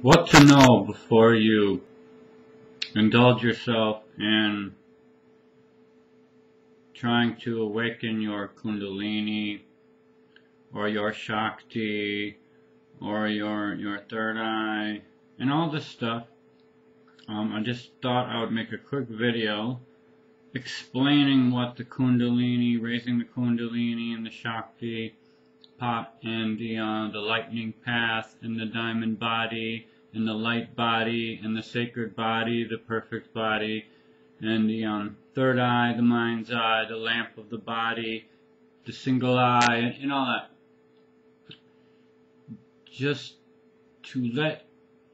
What to know before you indulge yourself in trying to awaken your Kundalini or your Shakti or your third eye and all this stuff. I just thought I would make a quick video explaining what the Kundalini, raising the Kundalini and the Shakti pot and the lightning path and the diamond body and the light body and the sacred body, the perfect body, and the third eye, the mind's eye, the lamp of the body, the single eye, and all that. Just to let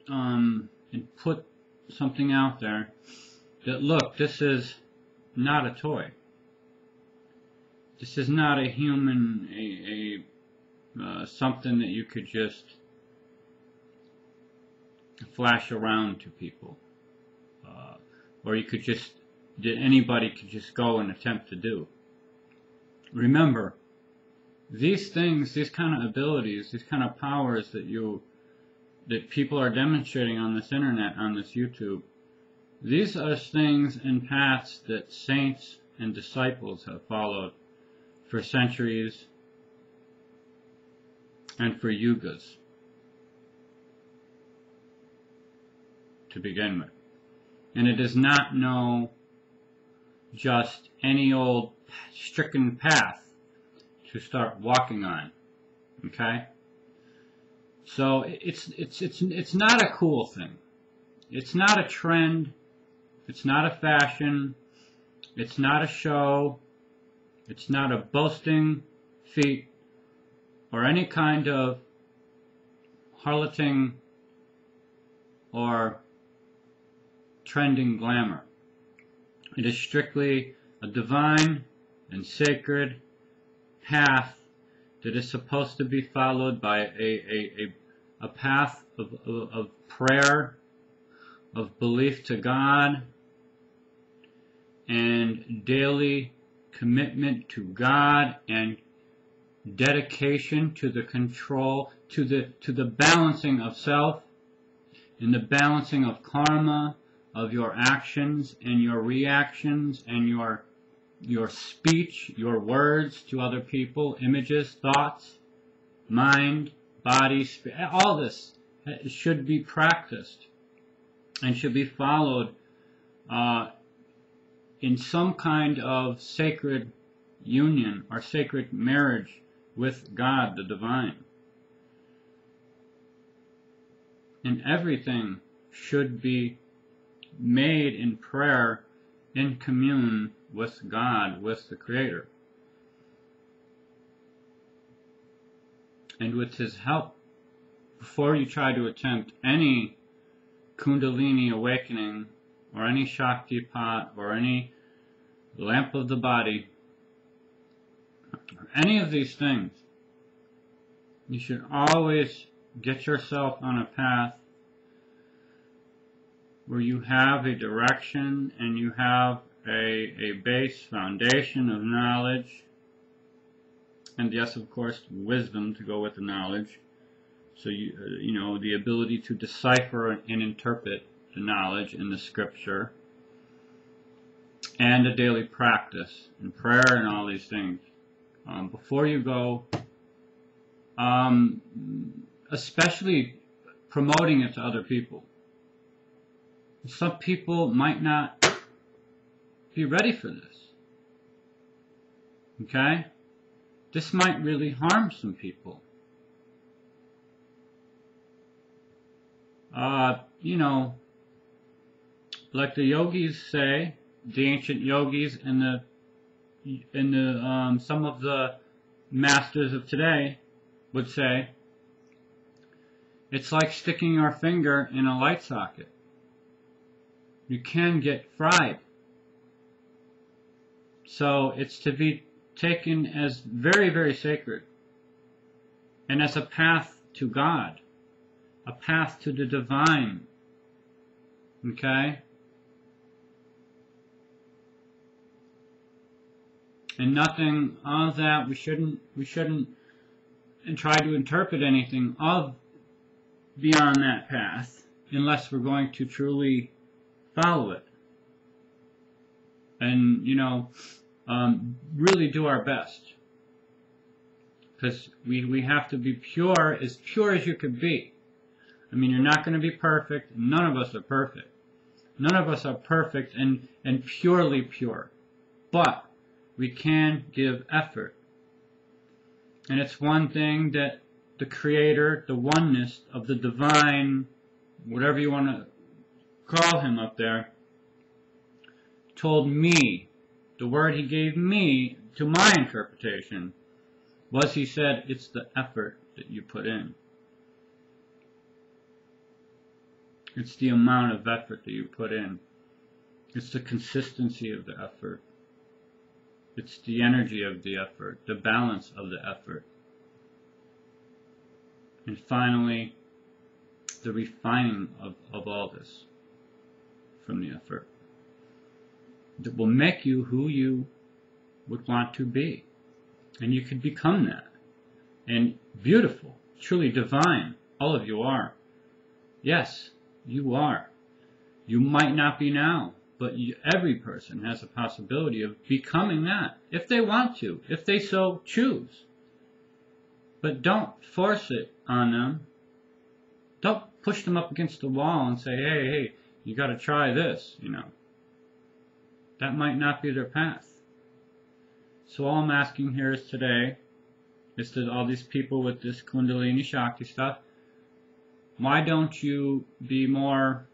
and put something out there that, look, this is not a toy. This is not a human, something that you could just flash around to people, or you could just, that anybody could just go and attempt to do. Remember, these things, these kind of abilities, these kind of powers that people are demonstrating on this internet, on this YouTube, these are things and paths that saints and disciples have followed for centuries and for yugas to begin with. And it is not just any old stricken path to start walking on. Okay? So it's not a cool thing. It's not a trend. It's not a fashion. It's not a show. It's not a boasting feat or any kind of harloting or trending glamour. It is strictly a divine and sacred path that is supposed to be followed by a path of prayer, of belief to God, and daily commitment to God, and dedication to the control, to the balancing of self, and the balancing of karma, of your actions and your reactions and your speech, your words to other people, images, thoughts, mind, body, spirit. All this should be practiced and should be followed in some kind of sacred union or sacred marriage with God, the divine. And everything should be made in prayer, in commune with God, with the Creator. And with His help, before you try to attempt any Kundalini awakening, or any Shakti pot, or any lamp of the body, or any of these things, you should always get yourself on a path where you have a direction and you have a base foundation of knowledge, and yes, of course, wisdom to go with the knowledge. So you know, the ability to decipher and interpret the knowledge in the scripture, and a daily practice and prayer and all these things before you go, especially promoting it to other people. Some people might not be ready for this. Okay? This might really harm some people. You know, like the yogis say, the ancient yogis and some of the masters of today would say, it's like sticking our finger in a light socket. You can get fried. So it's to be taken as very, very sacred, and as a path to God, a path to the divine. Okay? And nothing of that, we shouldn't try to interpret anything of beyond that path unless we're going to truly follow it. And, really do our best. Because we have to be pure as you could be. I mean, you're not going to be perfect. None of us are perfect. None of us are perfect and purely pure. But we can give effort. And it's one thing that the Creator, the oneness of the divine, whatever you want to call him up there, told me, the word he gave me to my interpretation was, he said, it's the effort that you put in. It's the amount of effort that you put in. It's the consistency of the effort. It's the energy of the effort, the balance of the effort. And finally, the refining of all this from the effort that will make you who you would want to be. And you could become that. And beautiful, truly divine, all of you are. Yes, you are. You might not be now, but every person has a possibility of becoming that, if they want to, if they so choose. But don't force it on them. Don't push them up against the wall and say, hey, you got to try this, That might not be their path. So all I'm asking here is today, is to all these people with this Kundalini Shakti stuff, why don't you be more,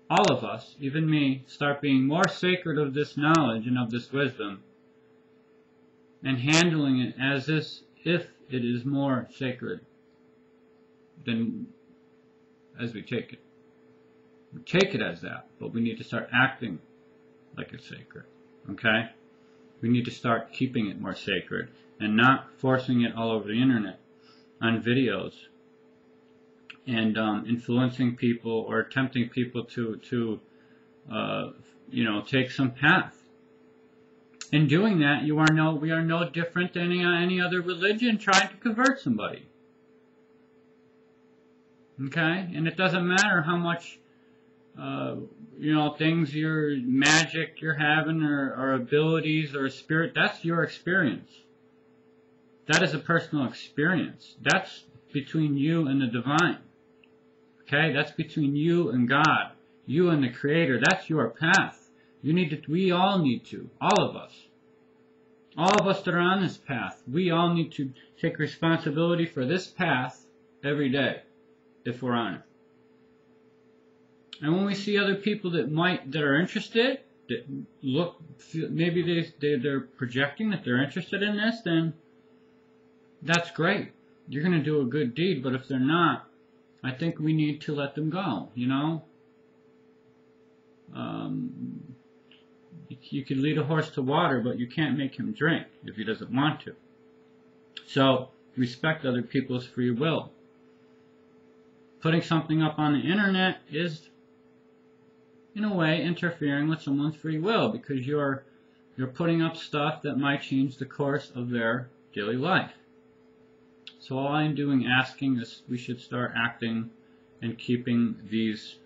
all of us, even me, start being more sacred of this knowledge and of this wisdom, and handling it as if it is more sacred than as we take it. We take it as that, but we need to start acting like it's sacred. Okay? We need to start keeping it more sacred and not forcing it all over the internet on videos and influencing people or tempting people to take some path. In doing that, we are no different than any other religion trying to convert somebody. Okay? And it doesn't matter how much things, your magic you're having or abilities or spirit, that's your experience. That is a personal experience. That's between you and the divine. Okay? That's between you and God. You and the Creator. That's your path. We all need to. All of us that are on this path, we all need to take responsibility for this path every day if we're on it. And when we see other people that are interested, that maybe they're projecting that they're interested in this, then that's great. You're going to do a good deed. But if they're not, I think we need to let them go. You can lead a horse to water, but you can't make him drink if he doesn't want to. So respect other people's free will. Putting something up on the internet is, in a way, interfering with someone's free will, because you're putting up stuff that might change the course of their daily life. So all I'm asking is we should start acting and keeping these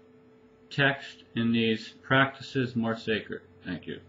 texts and these practices more sacred. Thank you.